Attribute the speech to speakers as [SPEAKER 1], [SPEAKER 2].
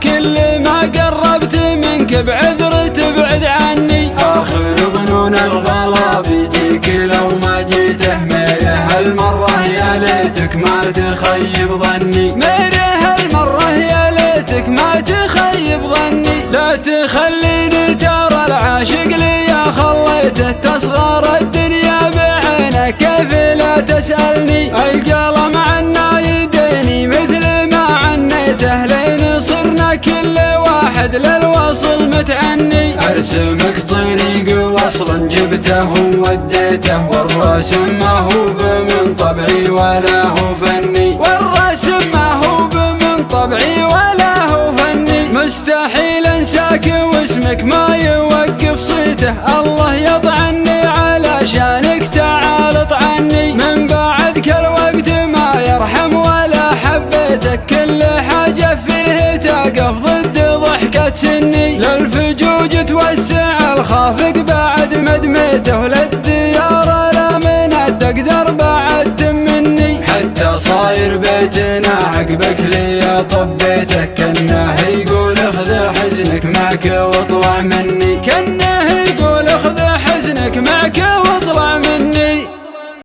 [SPEAKER 1] كل ما قربت منك بعذر تبعد عني.
[SPEAKER 2] آخر ظنون الغلا بيجيك لو ما جيته، ميره هالمرة يا ليتك ما تخيب ظني.
[SPEAKER 1] ميره هالمرة يا ليتك ما تخيب ظني. لا تخليني ترى العاشق لي يا خليته، تصغر الدنيا بعينك كيف لا تسألني. القلم عنا يديني مثل ما عنيته، لين صرنا كل واحد للوصل متعني.
[SPEAKER 2] أرسمك طريق وصل جبته ووديته، والرسم ما هو بمن طبعي ولا هو فني.
[SPEAKER 1] والرسم ما هو بمن طبعي ولا هو فني. مستحيل انساك واسمك ما يوقف صيته، الله يطعني علشانك تعال اطعني. من بعدك الوقت ما يرحم ولا حبيتك، كل حاجة فيه تقف ضد ضحكة سني. للفجوج توسع الخافق بعد مدميته، للديار لا من تقدر بعد تمني.
[SPEAKER 2] حتى صاير بيتنا عقبك لي طب